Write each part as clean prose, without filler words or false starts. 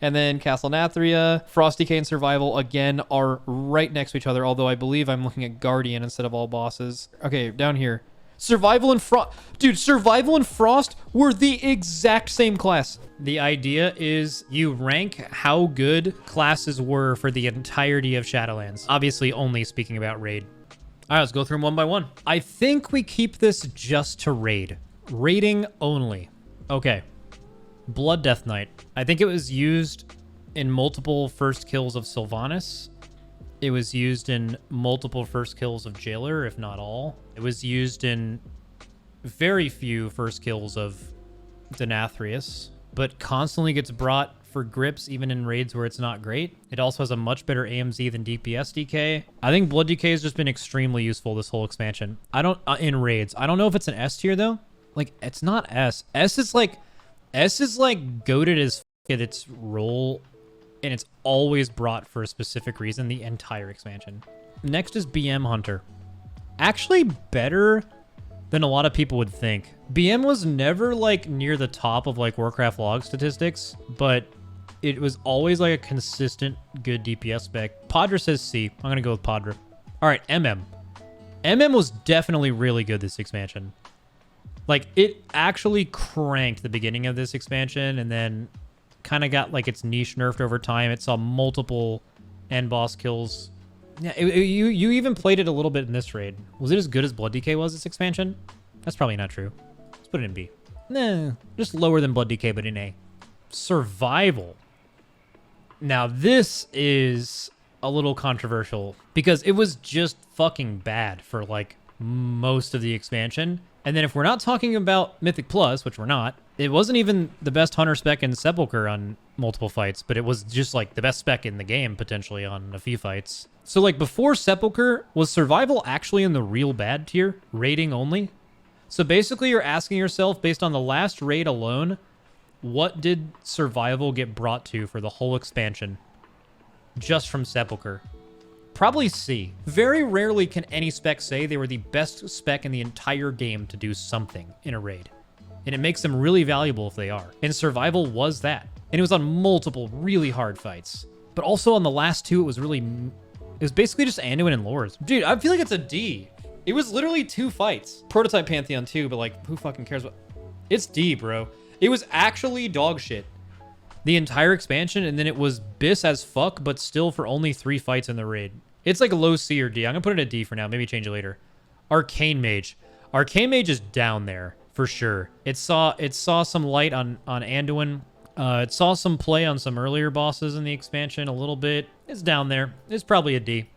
And then Castle Nathria, Frost DK, and Survival, again, are right next to each other, although I believe I'm looking at Guardian instead of all bosses. Okay, down here. Survival and Frost. Dude, Survival and Frost were the exact same class. The idea is you rank how good classes were for the entirety of Shadowlands. Obviously, only speaking about raid. All right, let's go through them one by one. I think we keep this just to raid. Raiding only. Okay. Blood Death Knight. I think it was used in multiple first kills of Sylvanas. It was used in multiple first kills of Jailer, if not all. It was used in very few first kills of Denathrius, but constantly gets brought for grips even in raids where it's not great. It also has a much better AMZ than DPS DK. I think Blood DK has just been extremely useful this whole expansion. I don't in raids. I don't know if it's an S tier though. Like, it's not S. S is like goated as at its role, and it's always brought for a specific reason the entire expansion. Next is BM Hunter. Actually better than a lot of people would think. BM was never like near the top of like Warcraft log statistics, but it was always like a consistent good DPS spec. Padra says C. I'm gonna go with Padra. All right, MM. MM was definitely really good this expansion. Like, it actually cranked the beginning of this expansion and then kind of got like its niche nerfed over time. It saw multiple end boss kills. Yeah, you even played it a little bit in this raid. Was it as good as Blood DK was this expansion? That's probably not true. Let's put it in B. Nah, just lower than Blood DK, but in A. Survival. Now, this is a little controversial because it was just fucking bad for like most of the expansion. And then if we're not talking about Mythic Plus, which we're not, it wasn't even the best Hunter spec in Sepulchre on multiple fights, but it was just like the best spec in the game potentially on a few fights. So like before Sepulchre, was Survival actually in the real bad tier? Raiding only? So basically you're asking yourself, based on the last raid alone, what did Survival get brought to for the whole expansion? Just from Sepulchre. Probably C. Very rarely can any spec say they were the best spec in the entire game to do something in a raid. And it makes them really valuable if they are. And Survival was that. And it was on multiple really hard fights. But also on the last two, it was basically just Anduin and Lores. Dude, I feel like it's a D. It was literally 2 fights. Prototype Pantheon too, but like, who fucking cares what? It's D, bro. It was actually dog shit. The entire expansion, and then it was bis as fuck, but still for only 3 fights in the raid. It's like a low C or D. I'm gonna put it at D for now, maybe change it later. Arcane Mage. Arcane Mage is down there, for sure. It saw some light on Anduin. It saw some play on some earlier bosses in the expansion a little bit. It's down there. It's probably a D.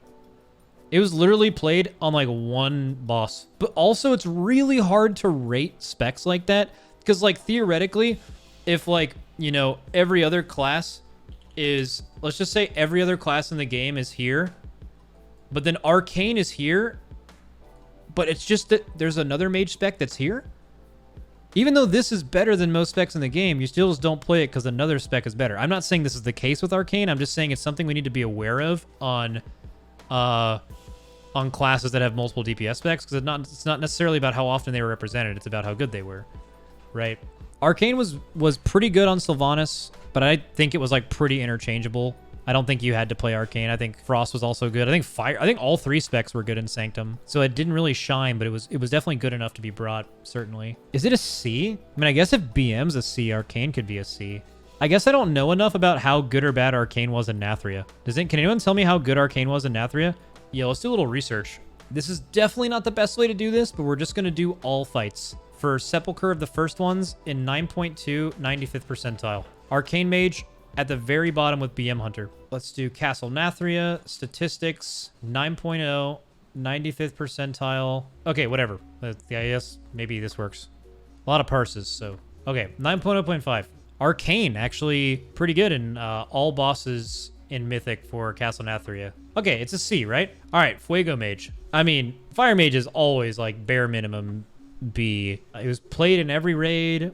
It was literally played on like 1 boss. But also, it's really hard to rate specs like that, because like theoretically, if like, you know, every other class is, let's just say every other class in the game is here, but then Arcane is here, but it's just that there's another mage spec that's here. Even though this is better than most specs in the game, you still just don't play it because another spec is better. I'm not saying this is the case with Arcane. I'm just saying it's something we need to be aware of on classes that have multiple DPS specs, because it's not necessarily about how often they were represented. It's about how good they were, right? Arcane was pretty good on Sylvanas, but I think it was like pretty interchangeable. I don't think you had to play Arcane. I think Frost was also good. I think all 3 specs were good in Sanctum. So it didn't really shine, but it was definitely good enough to be brought, certainly. Is it a C? I mean, I guess if BM's a C, Arcane could be a C. I guess I don't know enough about how good or bad Arcane was in Nathria. Can anyone tell me how good Arcane was in Nathria? Yeah, let's do a little research. This is definitely not the best way to do this, but we're just going to do all fights. For Sepulchre of the first ones, in 9.2, 95th percentile. Arcane Mage at the very bottom with BM Hunter. Let's do Castle Nathria, statistics, 9.0, 95th percentile. Okay, whatever. I guess maybe this works. A lot of parses, so. Okay, 9.0.5. Arcane, actually pretty good in all bosses in Mythic for Castle Nathria. Okay, it's a C, right? All right, Fuego Mage. I mean, Fire Mage is always like bare minimum B. It was played in every raid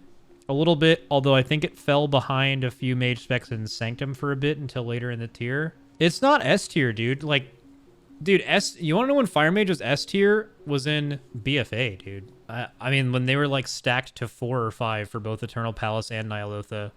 a little bit, although I think it fell behind a few mage specs in Sanctum for a bit until later in the tier. It's not S tier, dude. Like, dude, you want to know when Fire Mage was S tier? Was in BFA, dude. I mean, when they were like stacked to 4 or 5 for both Eternal Palace and Nyalotha.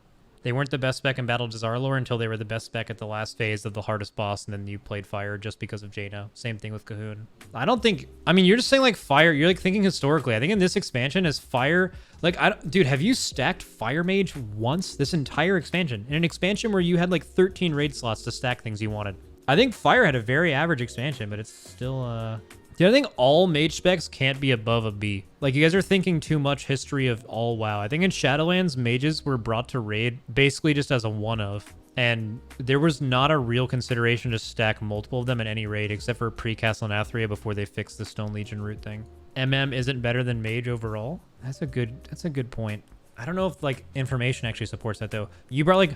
They weren't the best spec in Battle to Zarlor until they were the best spec at the last phase of the hardest boss, and then you played Fire just because of Jaina. Same thing with Cahoon. I don't think... I mean, you're just saying, like, Fire... You're, like, thinking historically. I think in this expansion, as Fire... Like, dude, have you stacked Fire Mage once this entire expansion? In an expansion where you had, like, 13 raid slots to stack things you wanted. I think Fire had a very average expansion, but it's still, Dude, I think all mage specs can't be above a B. Like, you guys are thinking too much history of all WoW. I think in Shadowlands, mages were brought to raid basically just as a one-of. And there was not a real consideration to stack multiple of them in any raid, except for pre-Castle Nathria before they fixed the Stone Legion route thing. MM isn't better than mage overall? That's a good point. I don't know if, like, information actually supports that, though. You brought, like,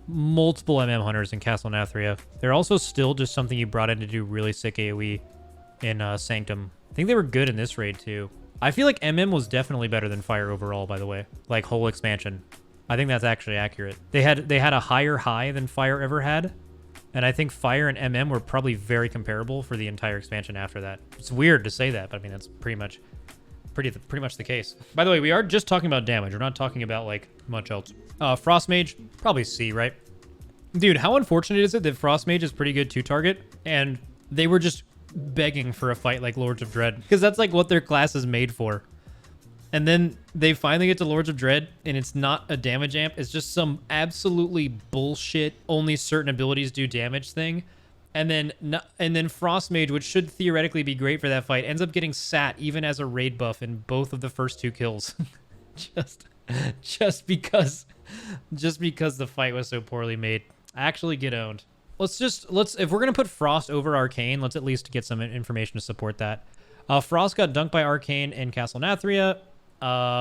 multiple MM hunters in Castle Nathria. They're also still just something you brought in to do really sick AoE. In Sanctum. I think they were good in this raid too. I feel like MM was definitely better than Fire overall, by the way. Like, whole expansion. I think that's actually accurate. They had a higher high than Fire ever had. And I think Fire and MM were probably very comparable for the entire expansion after that. It's weird to say that, but I mean, that's pretty much the case. By the way, we are just talking about damage. We're not talking about, like, much else. Frost Mage, probably C, right? Dude, how unfortunate is it that Frost Mage is pretty good to target, and they were just begging for a fight like Lords of Dread, because that's like what their class is made for. And then they finally get to Lords of Dread, and it's not a damage amp. It's just some absolutely bullshit, only certain abilities do damage thing. And then Frost Mage, which should theoretically be great for that fight, ends up getting sat even as a raid buff in both of the first 2 kills. just because the fight was so poorly made. I actually get owned. If we're gonna put Frost over Arcane, let's at least get some information to support that. Frost got dunked by Arcane in Castle Nathria.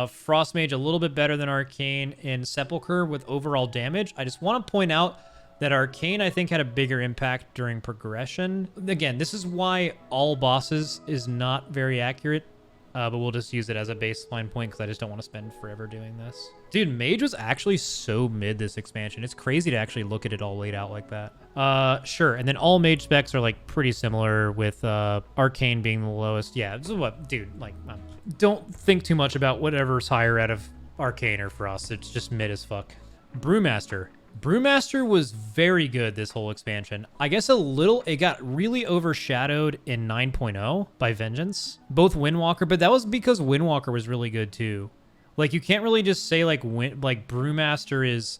Frost Mage a little bit better than Arcane in Sepulchre with overall damage. I just want to point out that Arcane, I think, had a bigger impact during progression. Again, this is why all bosses is not very accurate, but we'll just use it as a baseline point because I just don't want to spend forever doing this. Dude, Mage was actually so mid this expansion. It's crazy to actually look at it all laid out like that. Sure, and then all Mage specs are, like, pretty similar with Arcane being the lowest. Yeah, this is what, dude, like, don't think too much about whatever's higher out of Arcane or Frost. It's just mid as fuck. Brewmaster. Brewmaster was very good this whole expansion. I guess it got really overshadowed in 9.0 by Vengeance. Both Windwalker, but that was because Windwalker was really good too. Like, you can't really just say, like, Brewmaster is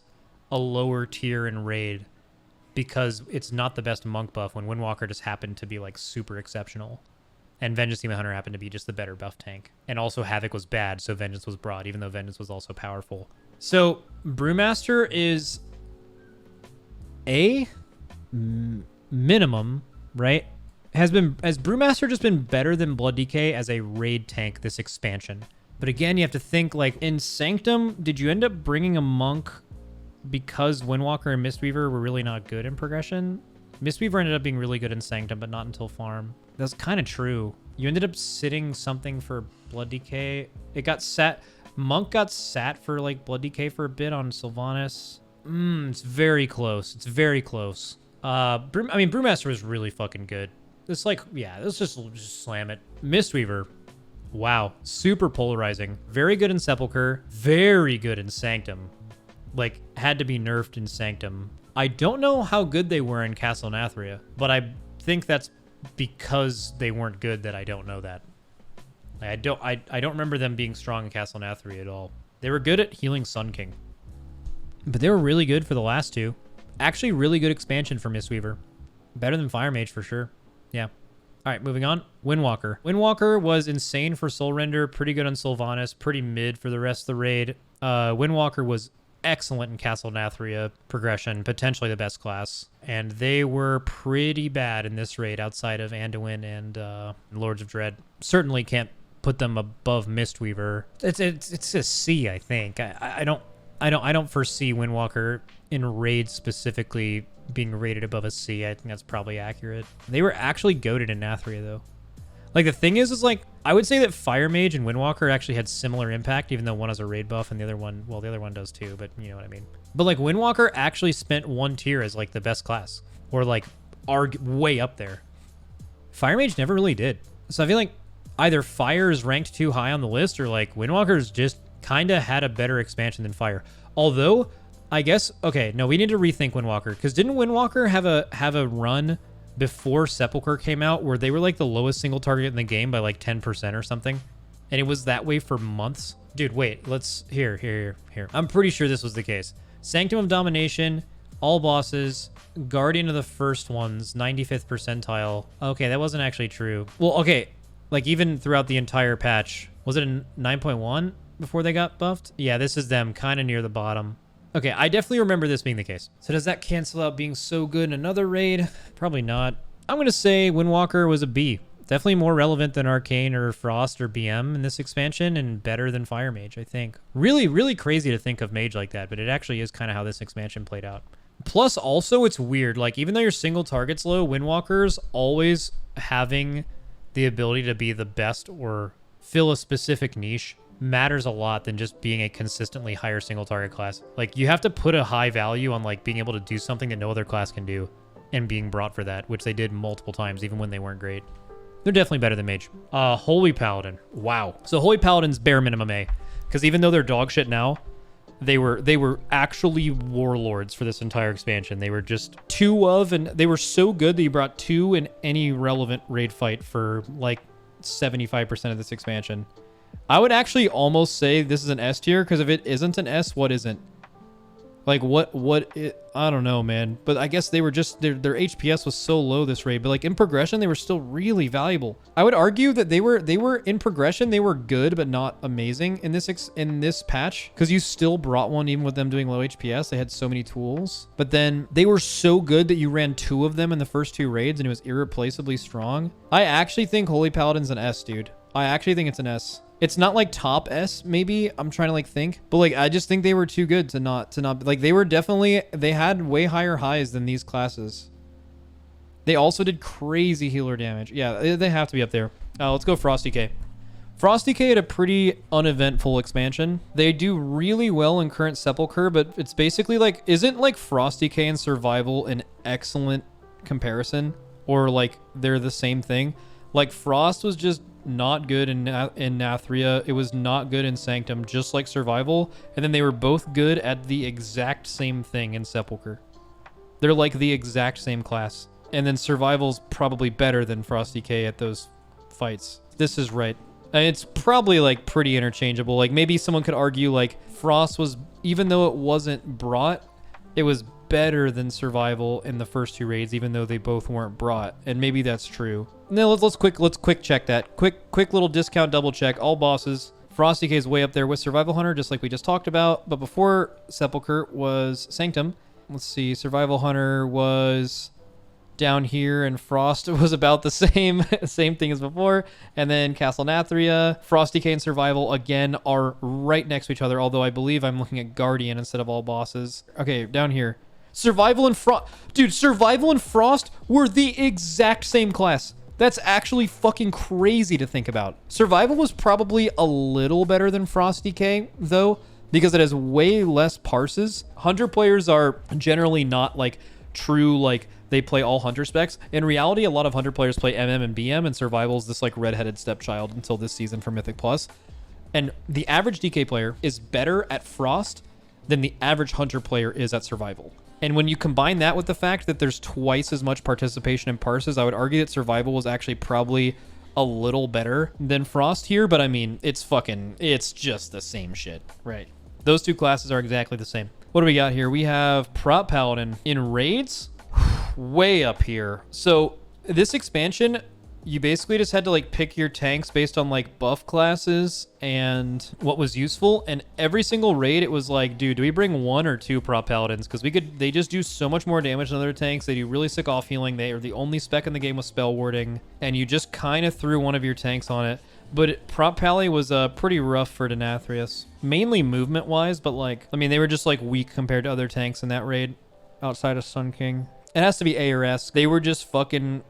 a lower tier in Raid because it's not the best monk buff when Windwalker just happened to be, like, super exceptional. And Vengeance Demon Hunter happened to be just the better buff tank. And also Havoc was bad, so Vengeance was broad, even though Vengeance was also powerful. So, Brewmaster is a minimum, right? Has Brewmaster just been better than Blood DK as a raid tank this expansion? But again, you have to think, like, in Sanctum, did you end up bringing a monk because Windwalker and Mistweaver were really not good in progression? Mistweaver ended up being really good in Sanctum, but not until Farm. That's kind of true. You ended up sitting something for Blood DK. It got sat. Monk got sat for, like, Blood DK for a bit on Sylvanas. It's very close. It's very close. Brewmaster was really fucking good. It's like, yeah, let's just slam it. Mistweaver. Wow. Super polarizing. Very good in Sepulchre. Very good in Sanctum. Like, had to be nerfed in Sanctum. I don't know how good they were in Castle Nathria, but I think that's because they weren't good that I don't know that. I don't remember them being strong in Castle Nathria at all. They were good at healing Sun King. But they were really good for the last 2. Actually, really good expansion for Mistweaver. Better than Fire Mage for sure. Yeah. All right, moving on. Windwalker. Windwalker was insane for Soul Render, pretty good on Sylvanas, pretty mid for the rest of the raid. Windwalker was excellent in Castle Nathria progression, potentially the best class. And they were pretty bad in this raid outside of Anduin and Lords of Dread. Certainly can't put them above Mistweaver. It's a C, I think. I don't foresee Windwalker in raids specifically being rated above a C. I think that's probably accurate. They were actually goated in Nathria, though. Like, the thing is like, I would say that Fire Mage and Windwalker actually had similar impact, even though one has a raid buff and the other one, well, the other one does too, but you know what I mean. But, like, Windwalker actually spent 1 tier as, like, the best class, or, like, are way up there. Fire Mage never really did. So I feel like either Fire is ranked too high on the list, or, like, Windwalker's just kind of had a better expansion than Fire. Although, I guess, okay, no, we need to rethink Windwalker, because didn't Windwalker have a run before Sepulcher came out where they were like the lowest single target in the game by like 10% or something? And it was that way for months? Dude, wait, let's, here. I'm pretty sure this was the case. Sanctum of Domination, all bosses, Guardian of the first ones, 95th percentile. Okay, that wasn't actually true. Well, okay, like even throughout the entire patch, was it a 9.1 before they got buffed? Yeah, this is them kind of near the bottom. Okay, I definitely remember this being the case. So does that cancel out being so good in another raid? Probably not. I'm going to say Windwalker was a B. Definitely more relevant than Arcane or Frost or BM in this expansion, and better than Fire Mage, I think. Really, really crazy to think of Mage like that, but it actually is kind of how this expansion played out. Plus, also, it's weird. Like, even though your single target's low, Windwalker's always having the ability to be the best or fill a specific niche matters a lot than just being a consistently higher single target class. Like, you have to put a high value on like being able to do something that no other class can do and being brought for that, which they did multiple times even when they weren't great. They're definitely better than Mage. Holy Paladin. Wow. So Holy Paladin's bare minimum A, because even though they're dog shit now, they were actually warlords for this entire expansion. They were just two of, and they were so good that you brought two in any relevant raid fight for like 75% of this expansion. I would actually almost say this is an S tier, because if it isn't an S, what isn't? Like, I don't know, man. But I guess they were just, their HPS was so low this raid, but like in progression, they were still really valuable. I would argue that they were in progression, they were good, but not amazing in this patch, because you still brought one even with them doing low HPS. They had so many tools, but then they were so good that you ran two of them in the first two raids, and it was irreplaceably strong. I actually think Holy Paladin's an S, dude. I actually think it's an S. It's not like top S, maybe. I'm trying to like think, but like I just think they were too good to not like they were definitely, they had way higher highs than these classes. They also did crazy healer damage. Yeah, they have to be up there. Let's go Frost DK. Frost DK had a pretty uneventful expansion. They do really well in current Sepulcher, but it's basically like, isn't like Frost DK and Survival an excellent comparison, or like they're the same thing? Like Frost was just not good in Nathria. It was not good in Sanctum, just like Survival. And then they were both good at the exact same thing in Sepulcher. They're like the exact same class. And then Survival's probably better than Frost DK at those fights. This is right. And it's probably like pretty interchangeable. Like maybe someone could argue like Frost was, even though it wasn't brought, it was better than Survival in the first two raids, even though they both weren't brought. And maybe that's true. No, let's quick check that. Quick little discount double check. All bosses. Frost DK is way up there with Survival Hunter, just like we just talked about. But before Sepulcher was Sanctum. Let's see. Survival Hunter was down here, and Frost was about the same thing as before. And then Castle Nathria, Frost DK and Survival again are right next to each other, although I believe I'm looking at Guardian instead of all bosses. Okay, down here. Survival and Frost. Dude, Survival and Frost were the exact same class. That's actually fucking crazy to think about. Survival was probably a little better than Frost DK, though, because it has way less parses. Hunter players are generally not like true, like they play all Hunter specs. In reality, a lot of Hunter players play MM and BM, and Survival's this like redheaded stepchild until this season for Mythic Plus. And the average DK player is better at Frost than the average Hunter player is at Survival. And when you combine that with the fact that there's twice as much participation in parses, I would argue that Survival was actually probably a little better than Frost here. But I mean, it's just the same shit, right? Those two classes are exactly the same. What do we got here? We have Prop Paladin in raids, way up here. So this expansion, you basically just had to like pick your tanks based on like buff classes and what was useful. And every single raid, it was like, dude, do we bring one or two Prop Paladins? Because they just do so much more damage than other tanks. They do really sick off healing. They are the only spec in the game with spell warding. And you just kind of threw one of your tanks on it. But Prop Pally was pretty rough for Denathrius. Mainly movement wise, but like, I mean, they were just like weak compared to other tanks in that raid outside of Sun King. It has to be A or S. They were just fucking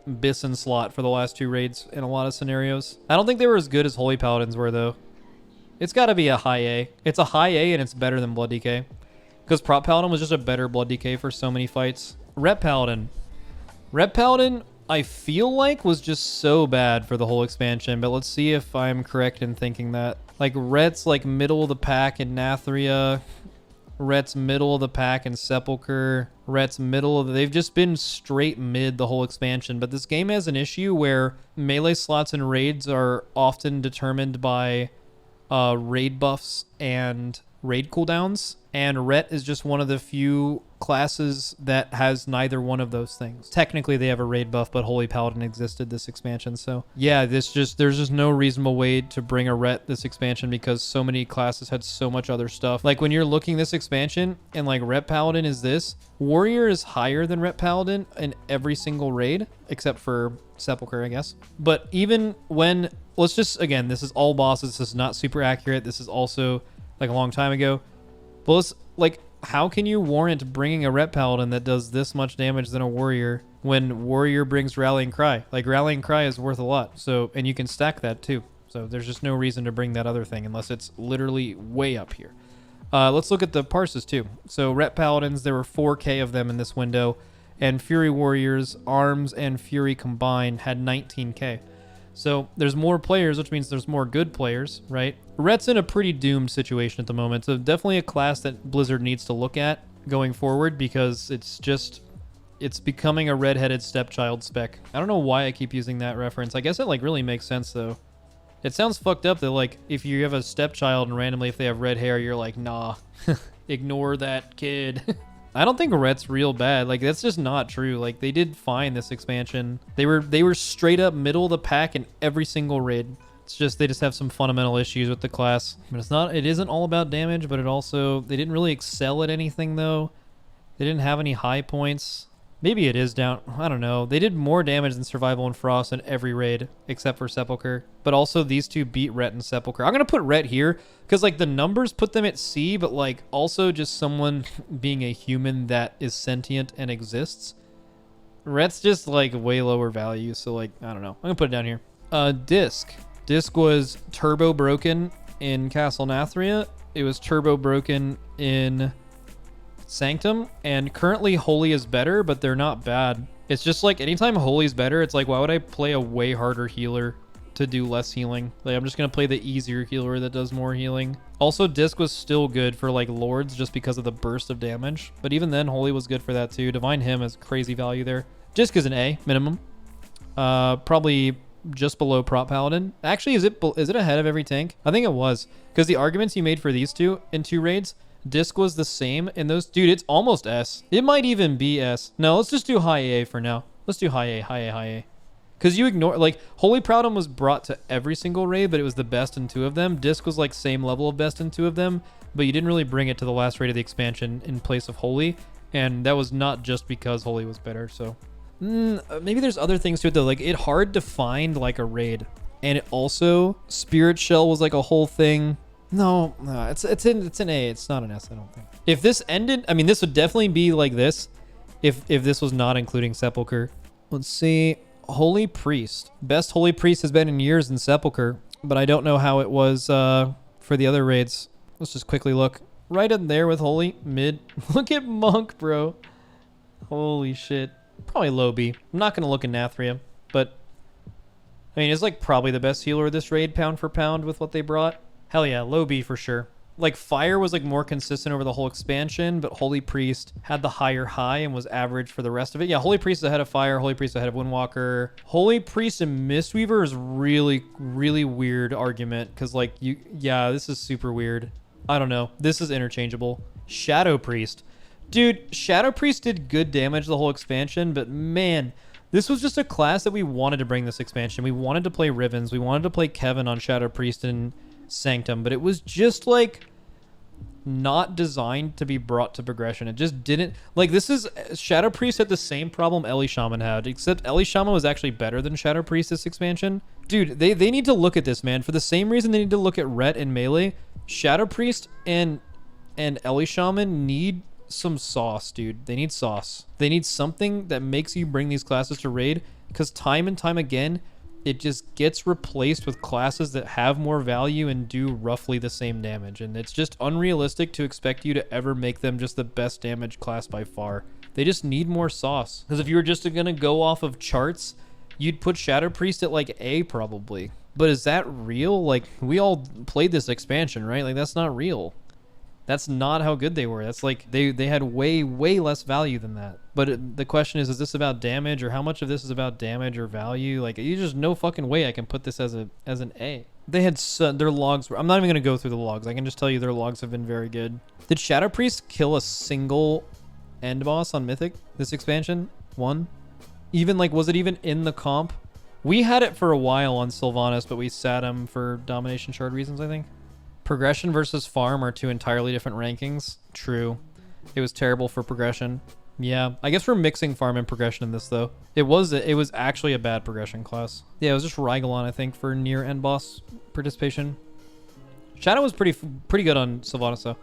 Biss and Slot for the last two raids in a lot of scenarios. I don't think they were as good as Holy Paladins were, though. It's got to be a high A. It's a high A, and it's better than Blood DK. Because Prop Paladin was just a better Blood DK for so many fights. Rep Paladin. Rep Paladin, I feel like, was just so bad for the whole expansion, but let's see if I'm correct in thinking that. Like, Ret's, like, middle of the pack in Nathria. Ret's middle of the pack in Sepulcher. Ret's middle of they've just been straight mid the whole expansion. But this game has an issue where melee slots and raids are often determined by raid buffs and raid cooldowns. And Ret is just one of the few classes that has neither one of those things. Technically, they have a raid buff, but Holy Paladin existed this expansion. So yeah, there's just no reasonable way to bring a Ret this expansion because so many classes had so much other stuff. Like when you're looking this expansion and like Ret Paladin is this, Warrior is higher than Ret Paladin in every single raid, except for Sepulcher, I guess. But even when, let's just, again, this is all bosses. This is not super accurate. This is also like a long time ago. But let's, like, how can you warrant bringing a Ret Paladin that does this much damage than a Warrior when Warrior brings Rallying Cry? Like, Rallying Cry is worth a lot. So, and you can stack that too. So there's just no reason to bring that other thing unless it's literally way up here. Let's look at the parses too. So Ret Paladins, there were 4K of them in this window. And Fury Warriors, Arms and Fury combined had 19K. So there's more players, which means there's more good players, right? Ret's in a pretty doomed situation at the moment. So definitely a class that Blizzard needs to look at going forward because it's becoming a redheaded stepchild spec. I don't know why I keep using that reference. I guess it like really makes sense though. It sounds fucked up that like if you have a stepchild and randomly if they have red hair, you're like, nah, ignore that kid. I don't think Ret's real bad. Like that's just not true. Like they did fine this expansion. They were straight up middle of the pack in every single raid. It's just they just have some fundamental issues with the class. But it isn't all about damage, but it also they didn't really excel at anything though. They didn't have any high points. Maybe it is down. I don't know. They did more damage than Survival and Frost in every raid except for Sepulcher. But also these two beat Ret and Sepulcher. I'm going to put Ret here because like the numbers put them at C, but like also just someone being a human that is sentient and exists. Ret's just like way lower value. So like, I don't know. I'm going to put it down here. Disc. Disc was turbo broken in Castle Nathria. It was turbo broken in Sanctum, and currently Holy is better, but they're not bad. It's just like anytime Holy's better, it's like why would I play a way harder healer to do less healing? Like I'm just gonna play the easier healer that does more healing. Also, Disc was still good for like Lords just because of the burst of damage, but even then Holy was good for that too. Divine Hymn has crazy value there. Disc is an A minimum. Probably just below Prop Paladin. Actually, is it ahead of every tank? I think it was because the arguments you made for these two in 2 raids. Disc was the same in those. Dude, it's almost S. It might even be S. No, let's just do high A for now. Let's do high A, high A, high A. Because you ignore, like, Holy Paladin was brought to every single raid, but it was the best in 2 of them. Disc was like same level of best in 2 of them, but you didn't really bring it to the last raid of the expansion in place of Holy. And that was not just because Holy was better, so. Maybe there's other things to it though. Like, it hard to find like a raid. And it also, Spirit Shell was like a whole thing. No, it's an A. It's not an S, I don't think. If this ended, I mean, this would definitely be like this if this was not including Sepulcher. Let's see. Holy Priest. Best Holy Priest has been in years in Sepulcher, but I don't know how it was for the other raids. Let's just quickly look. Right in there with Holy. Mid. Look at Monk, bro. Holy shit. Probably low B. I'm not going to look in Nathria, but I mean, it's like probably the best healer of this raid pound for pound with what they brought. Hell yeah, low B for sure. Like Fire was like more consistent over the whole expansion, but Holy Priest had the higher high and was average for the rest of it. Yeah, Holy Priest is ahead of Fire, Holy Priest ahead of Windwalker. Holy Priest and Mistweaver is really, really weird argument because like yeah, this is super weird. I don't know. This is interchangeable. Shadow Priest. Dude, Shadow Priest did good damage the whole expansion, but man, this was just a class that we wanted to bring this expansion. We wanted to play Rivens. We wanted to play Kevin on Shadow Priest and Sanctum, but it was just like not designed to be brought to progression. It just didn't. Like, this is Shadow Priest had the same problem Ellie Shaman had, except Ellie Shaman was actually better than Shadow Priest this expansion. Dude, they need to look at this, man. For the same reason they need to look at Ret and Melee, Shadow Priest and Ellie Shaman need some sauce, dude. They need sauce. They need something that makes you bring these classes to raid, because time and time again it just gets replaced with classes that have more value and do roughly the same damage. And it's just unrealistic to expect you to ever make them just the best damage class by far. They just need more sauce. Because if you were just going to go off of charts, you'd put Shadow Priest at like A probably. But is that real? Like, we all played this expansion, right? Like, that's not real. That's not how good they were. That's like they had way less value than that. But the question is this about damage, or how much of this is about damage or value? Like, you just no fucking way I can put this as an A. They had their logs. I'm not even gonna go through the logs. I can just tell you their logs have been very good. Did Shadow Priest kill a single end boss on Mythic this expansion? One? Even like, was it even in the comp? We had it for a while on Sylvanas, but we sat him for domination shard reasons, I think. Progression versus farm are two entirely different rankings. True. It was terrible for progression. Yeah, I guess we're mixing farm and progression in this, though. It was actually a bad progression class. Yeah, it was just Rygalon, I think, for near end boss participation. Shadow was pretty good on Sylvanas, though.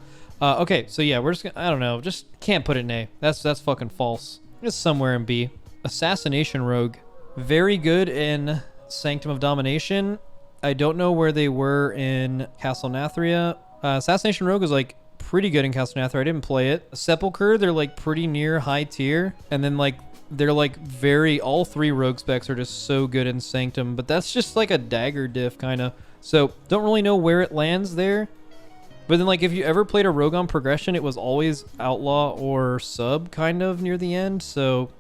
Okay, so yeah, we're just gonna, I don't know, just can't put it in A. That's fucking false. It's somewhere in B. Assassination Rogue. Very good in Sanctum of Domination. I don't know where they were in Castle Nathria. Assassination Rogue is like pretty good in Castle Nathria. I didn't play it. Sepulchre, they're like pretty near high tier. And then like they're like all three rogue specs are just so good in Sanctum, but that's just like a dagger diff kind of. So don't really know where it lands there. But then like if you ever played a rogue on progression, it was always outlaw or sub kind of near the end. So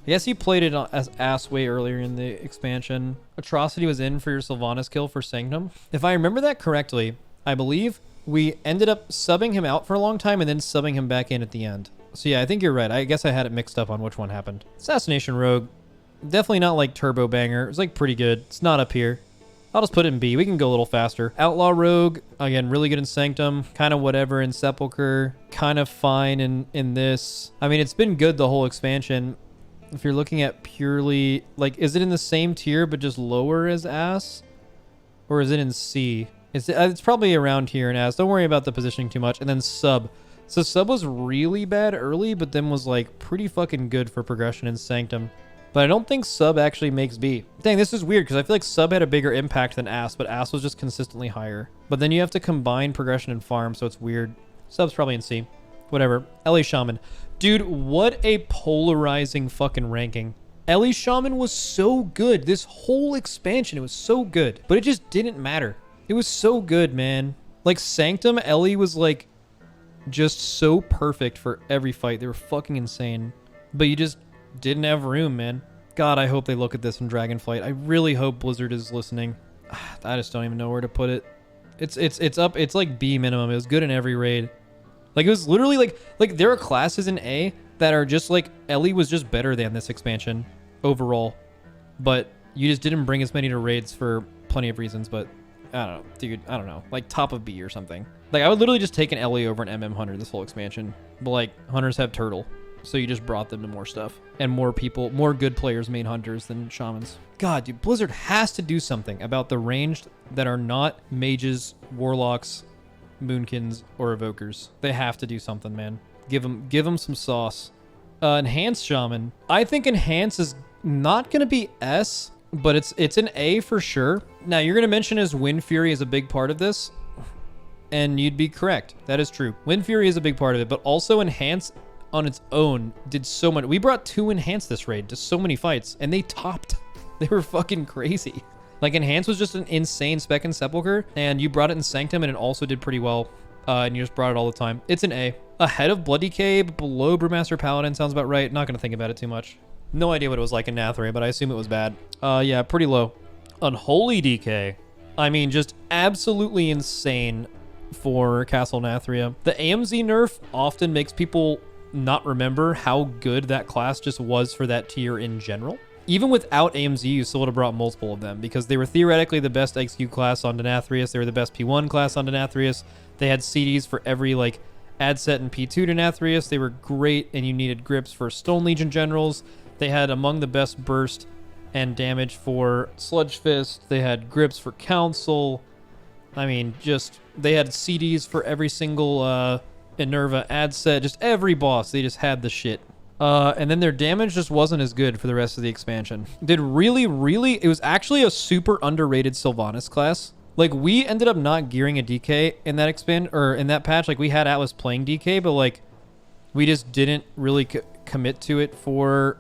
I guess you played it as ass way earlier in the expansion. Atrocity was in for your Sylvanas kill for Sanctum. If I remember that correctly, I believe we ended up subbing him out for a long time and then subbing him back in at the end. So yeah, I think you're right. I guess I had it mixed up on which one happened. Assassination Rogue, definitely not like Turbo Banger. It's like pretty good. It's not up here. I'll just put it in B. We can go a little faster. Outlaw Rogue, again, really good in Sanctum. Kind of whatever in Sepulchre. Kind of fine in this. I mean, it's been good the whole expansion. If you're looking at purely, like, is it in the same tier but just lower as Ass? Or is it in C? It's probably around here in Ass. Don't worry about the positioning too much. And then Sub. So Sub was really bad early, but then was like pretty fucking good for progression in Sanctum. But I don't think Sub actually makes B. Dang, this is weird because I feel like Sub had a bigger impact than Ass, but Ass was just consistently higher. But then you have to combine progression and farm, so it's weird. Sub's probably in C. Whatever. LA Shaman. Dude, what a polarizing fucking ranking. LA Shaman was so good. This whole expansion, it was so good. But it just didn't matter. It was so good, man. Like, Sanctum, Ellie was, like, just so perfect for every fight. They were fucking insane. But you just didn't have room, man. God, I hope they look at this in Dragonflight. I really hope Blizzard is listening. I just don't even know where to put it. It's up. It's like B minimum. It was good in every raid. Like, it was literally like there are classes in A that are just like, Ellie was just better than this expansion overall. But you just didn't bring as many to raids for plenty of reasons. But I don't know, dude. I don't know. Like top of B or something. Like, I would literally just take an Ellie over an MM Hunter this whole expansion. But like, Hunters have Turtle. So you just brought them to more stuff. And more people, more good players main Hunters than Shamans. God, dude, Blizzard has to do something about the ranged that are not Mages, Warlocks, Moonkins, or Evokers. They have to do something, man. Give them some sauce. Enhanced Shaman. I think Enhance is not going to be S, but it's an A for sure. Now, you're going to mention as Wind Fury is a big part of this, and you'd be correct. That is true. Wind Fury is a big part of it, but also Enhance on its own did so much. We brought 2 Enhance this raid to so many fights, and they topped. They were fucking crazy. Like, Enhance was just an insane spec in Sepulchre, and you brought it in Sanctum, and it also did pretty well, and you just brought it all the time. It's an A. Ahead of Blood DK, but below Brewmaster Paladin sounds about right. Not going to think about it too much. No idea what it was like in Nathria, but I assume it was bad. Yeah, pretty low. Unholy DK. I mean, just absolutely insane for Castle Nathria. The AMZ nerf often makes people not remember how good that class just was for that tier in general. Even without AMZ, you still would have brought multiple of them because they were theoretically the best XQ class on Denathrius. They were the best P1 class on Denathrius. They had CDs for every like ad set in P2 Denathrius. They were great, and you needed grips for Stone Legion generals. They had among the best burst and damage for Sludge Fist. They had grips for Council. I mean, just they had CDs for every single Enerva ad set. Just every boss, they just had the shit. And then their damage just wasn't as good for the rest of the expansion. It was actually a super underrated Sylvanas class. Like, we ended up not gearing a DK in that in that patch. Like, we had Atlas playing DK, but like, we just didn't really commit to it for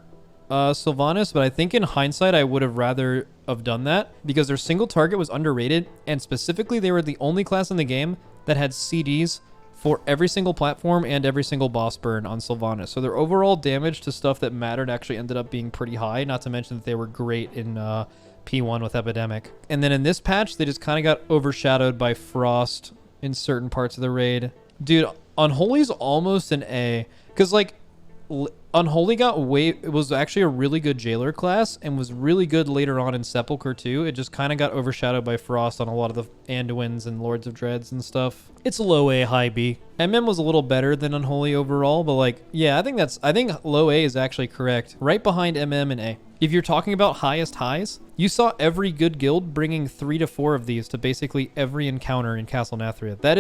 Sylvanas. But I think in hindsight, I would have rather have done that because their single target was underrated, and specifically, they were the only class in the game that had CDs for every single platform and every single boss burn on Sylvanas. So their overall damage to stuff that mattered actually ended up being pretty high, not to mention that they were great in P1 with Epidemic. And then in this patch, they just kind of got overshadowed by Frost in certain parts of the raid. Dude, Unholy's almost an A, because like Unholy it was actually a really good jailer class and was really good later on in Sepulchre too. It just kind of got overshadowed by Frost on a lot of the Anduins and Lords of Dreads and stuff. It's low A, high B. MM was a little better than Unholy overall, but like, yeah, I think low A is actually correct. Right behind MM and A. If you're talking about highest highs, you saw every good guild bringing 3 to 4 of these to basically every encounter in Castle Nathria. That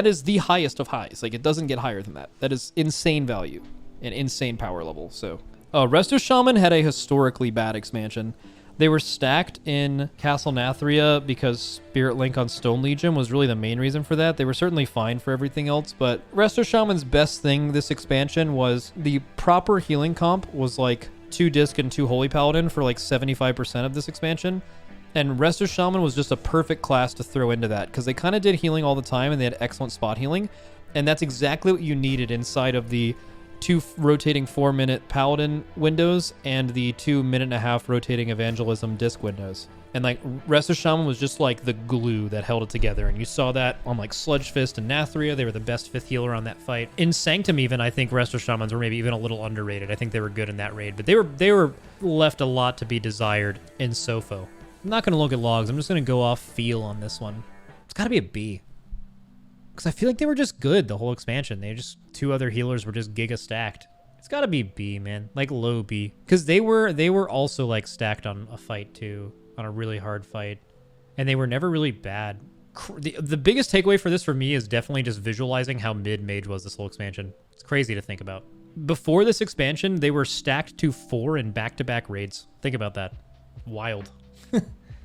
is the highest of highs. Like, it doesn't get higher than that. That is insane value. An insane power level. So Resto Shaman had a historically bad expansion. They were stacked in Castle Nathria because Spirit Link on Stone Legion was really the main reason for that. They were certainly fine for everything else, but Resto Shaman's best thing this expansion was the proper healing comp was like 2 Disc and 2 Holy Paladin for like 75% of this expansion. And Resto Shaman was just a perfect class to throw into that because they kind of did healing all the time and they had excellent spot healing. And that's exactly what you needed inside of the 2 rotating 4-minute Paladin windows and the 2.5-minute rotating Evangelism disc windows. And like Resto Shaman was just like the glue that held it together. And you saw that on like Sludge Fist and Nathria. They were the best 5th healer on that fight. In Sanctum even, I think Resto Shamans were maybe even a little underrated. I think they were good in that raid, but they were left a lot to be desired in Sofo. I'm not going to look at logs. I'm just going to go off feel on this one. It's got to be a B. Because I feel like they were just good the whole expansion. They just 2 other healers were just giga stacked. It's got to be B, man. Like low B. Because they were also like stacked on a fight too. On a really hard fight. And they were never really bad. The biggest takeaway for this for me is definitely just visualizing how mid Mage was this whole expansion. It's crazy to think about. Before this expansion, they were stacked to 4 in back-to-back raids. Think about that. Wild.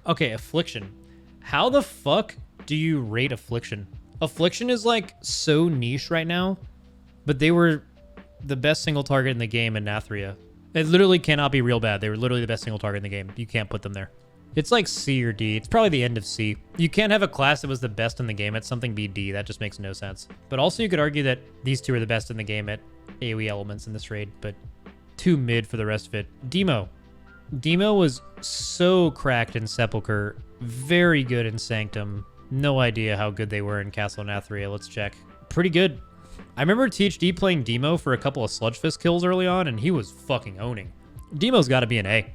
Okay, Affliction. How the fuck do you rate Affliction? Affliction is like so niche right now, but they were the best single target in the game in Nathria. It literally cannot be real bad. They were literally the best single target in the game. You can't put them there. It's like C or D. It's probably the end of C. You can't have a class that was the best in the game at something be D. That just makes no sense. But also you could argue that these 2 are the best in the game at AoE elements in this raid, but too mid for the rest of it. Demo. Demo was so cracked in Sepulchre. Very good in Sanctum. No idea how good they were in Castle Nathria. Let's check. Pretty good. I remember THD playing Demo for a couple of Sludge Fist kills early on, and he was fucking owning. Demo's got to be an A.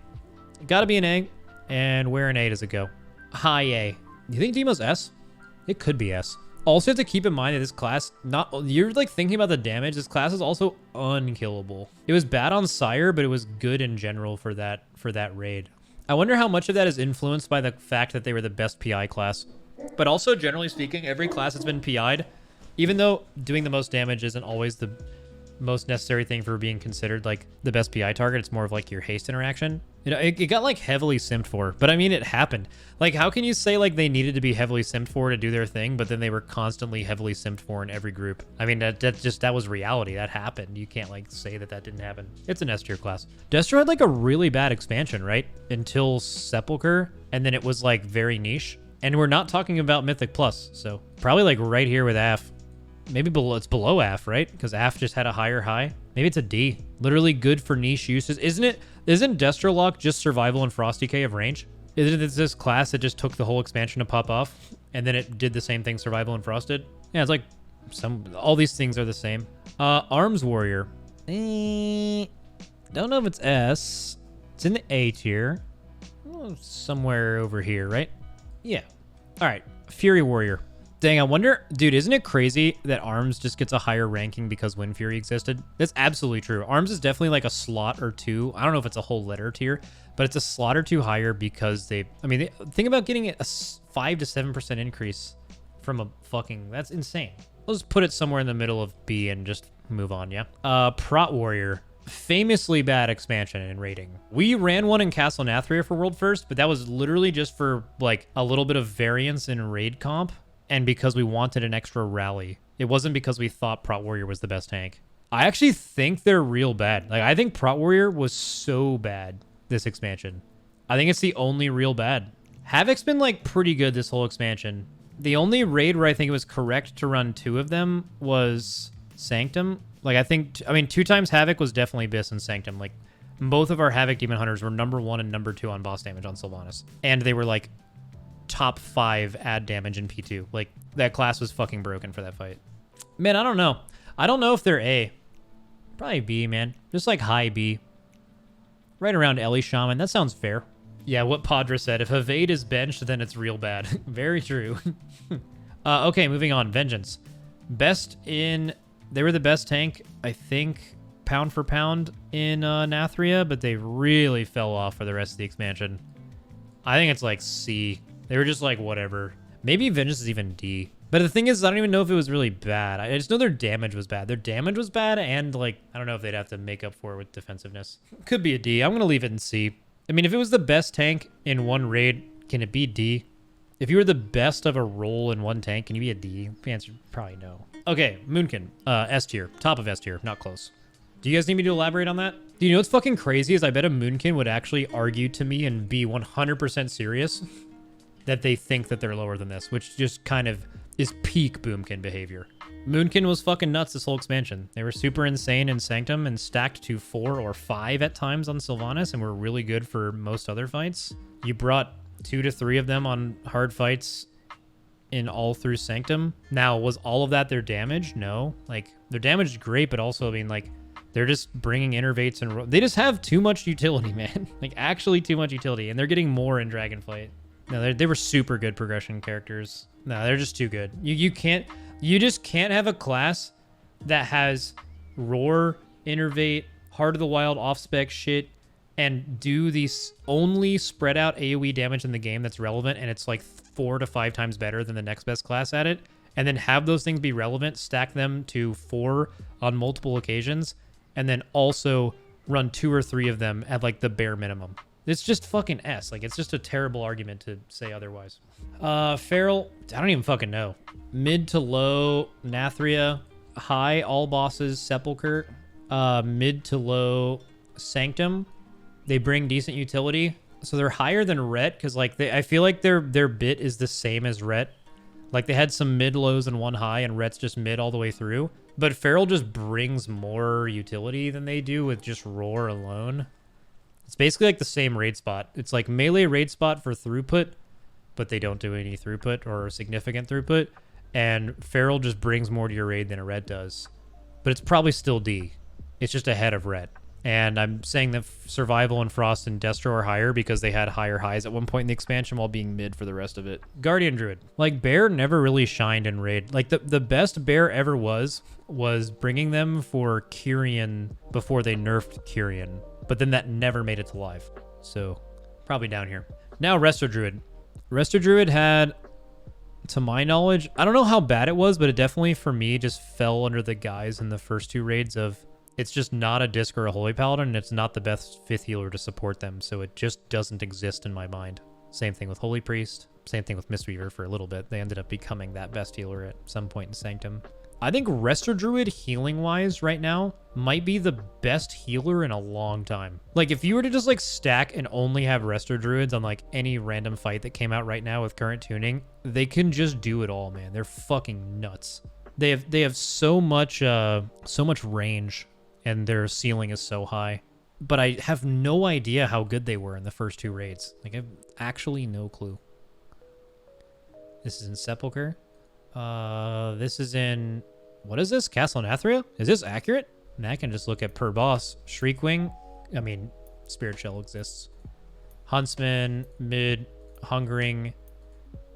Got to be an A. And where in A does it go? High A. You think Demo's S? It could be S. Also have to keep in mind that this class, you're like thinking about the damage. This class is also unkillable. It was bad on Sire, but it was good in general for that raid. I wonder how much of that is influenced by the fact that they were the best PI class. But also, generally speaking, every class that's been PI'd, even though doing the most damage isn't always the most necessary thing for being considered like the best PI target, it's more of like your haste interaction. You know, it got like heavily simped for, but I mean, it happened. Like, how can you say like they needed to be heavily simped for to do their thing, but then they were constantly heavily simped for in every group? I mean, that was reality. That happened. You can't like say that didn't happen. It's an S tier class. Destro had like a really bad expansion, right? Until Sepulchre, and then it was like very niche. And we're not talking about Mythic Plus, so probably like right here with AF. Maybe it's below AF, right? Because AF just had a higher high. Maybe it's a D. Literally good for niche uses. Isn't Destrolock just survival and Frost DK of range? Isn't it this class that just took the whole expansion to pop off, and then it did the same thing survival and Frost did? Yeah, it's like all these things are the same. Arms Warrior. Don't know if it's S. It's in the A tier. Oh, somewhere over here, right? Yeah. All right. Fury Warrior. Dang, I wonder, dude, isn't it crazy that Arms just gets a higher ranking because Wind Fury existed? That's absolutely true. Arms is definitely like a slot or 2. I don't know if it's a whole letter tier, but it's a slot or 2 higher because think about getting a 5 to 7% increase from a that's insane. Let's just put it somewhere in the middle of B and just move on, yeah? Prot Warrior. Famously bad expansion in rating. We ran one in Castle Nathria for World First, but that was literally just for like a little bit of variance in raid comp and because we wanted an extra rally. It wasn't because we thought Prot Warrior was the best tank. I actually think they're real bad. Like, I think Prot Warrior was so bad this expansion. I think it's the only real bad. Havoc's been like pretty good this whole expansion. The only raid where I think it was correct to run 2 of them was Sanctum. Like, I mean, 2 times Havoc was definitely Abyss and Sanctum. Like, both of our Havoc Demon Hunters were number 1 and number 2 on boss damage on Sylvanas. And they were, like, top 5 add damage in P2. Like, that class was fucking broken for that fight. Man, I don't know. I don't know if they're A. Probably B, man. Just, like, high B. Right around Ellie Shaman. That sounds fair. Yeah, what Padra said. If Evade is benched, then it's real bad. Very true. Okay, moving on. Vengeance. Best in... They were the best tank, I think, pound for pound in Nathria, but they really fell off for the rest of the expansion. I think it's like C. They were just like, whatever. Maybe Vengeance is even D. But the thing is, I don't even know if it was really bad. I just know their damage was bad. Their damage was bad, and like, I don't know if they'd have to make up for it with defensiveness. Could be a D. I'm going to leave it in C. I mean, if it was the best tank in one raid, can it be D? If you were the best of a role in one tank, can you be a D? The answer probably no. Okay, Moonkin. S tier. Top of S tier. Not close. Do you guys need me to elaborate on that? Do you know what's fucking crazy is I bet a Moonkin would actually argue to me and be 100% serious that they think that they're lower than this, which just kind of is peak Boomkin behavior. Moonkin was fucking nuts this whole expansion. They were super insane in Sanctum and stacked to 4 or 5 at times on Sylvanas and were really good for most other fights. You brought 2 to 3 of them on hard fights in all through Sanctum. Now, was all of that their damage? No. Like, their damage is great, but also, I mean, like, they're just bringing innervates and... They just have too much utility, man. Like, actually too much utility, and they're getting more in Dragonflight. No, they were super good progression characters. No, they're just too good. You just can't have a class that has Roar, Innervate, Heart of the Wild, off-spec shit, and do these only spread out AoE damage in the game that's relevant, and it's like 4 to 5 times better than the next best class at it, and then have those things be relevant, stack them to 4 on multiple occasions, and then also run 2 or 3 of them at like the bare minimum. It's just fucking S. Like, it's just a terrible argument to say otherwise. Feral, I don't even fucking know. Mid to low, Nathria. High, all bosses, Sepulcher. Mid to low, Sanctum. They bring decent utility. So they're higher than Ret, because like I feel like their bit is the same as Ret. Like, they had some mid lows and one high, and Ret's just mid all the way through. But Feral just brings more utility than they do with just Roar alone. It's basically like the same raid spot. It's like melee raid spot for throughput, but they don't do any throughput or significant throughput. And Feral just brings more to your raid than a Ret does. But it's probably still D. It's just ahead of Ret. And I'm saying that Survival and Frost and Destro are higher because they had higher highs at one point in the expansion while being mid for the rest of it. Guardian Druid. Like, Bear never really shined in raid. Like, the best Bear ever was bringing them for Kyrian before they nerfed Kyrian. But then that never made it to live. So, probably down here. Now, Resto Druid. Resto Druid had, to my knowledge, I don't know how bad it was, but it definitely, for me, just fell under the guise in the first 2 raids of it's just not a Disc or a Holy Paladin, and it's not the best 5th healer to support them, so it just doesn't exist in my mind. Same thing with Holy Priest. Same thing with Mistweaver for a little bit. They ended up becoming that best healer at some point in Sanctum. I think Resto Druid, healing-wise, right now, might be the best healer in a long time. Like, if you were to just, like, stack and only have Resto Druids on, like, any random fight that came out right now with current tuning, they can just do it all, man. They're fucking nuts. They have so much range, and their ceiling is so high. But I have no idea how good they were in the first 2 raids. Like, I have actually no clue. This is in Sepulcher. This is in... What is this? Castle Nathria? Is this accurate? And I can just look at per boss. Shriekwing. I mean, Spirit Shell exists. Huntsman, mid. Hungering,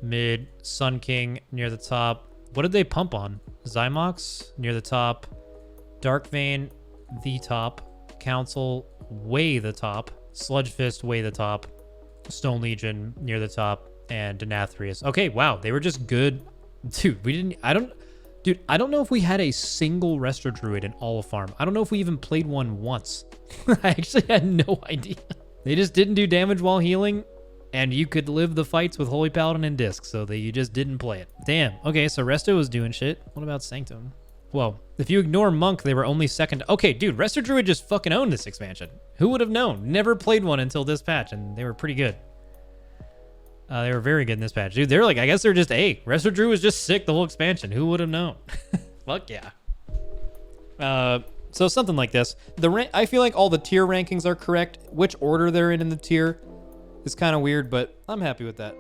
mid. Sun King, near the top. What did they pump on? Zymox, near the top. Darkvein, the top. Council, way the top. Sludge Fist, way the top. Stone Legion, near the top. And Denathrius. Okay, wow. They were just good. Dude, I don't know if we had a single Resto Druid in all of Farm. I don't know if we even played one once. I actually had no idea. They just didn't do damage while healing, and you could live the fights with Holy Paladin and Disc, so that you just didn't play it. Damn. Okay, so Resto was doing shit. What about Sanctum? Well, if you ignore Monk, they were only second. Okay, dude, Resto Druid just fucking owned this expansion. Who would have known? Never played one until this patch, and they were pretty good. They were very good in this patch. Dude, they're like, I guess they're just, hey, Resto Druid was just sick the whole expansion. Who would have known? Fuck yeah. So something like this. I feel like all the tier rankings are correct. Which order they're in the tier is kind of weird, but I'm happy with that.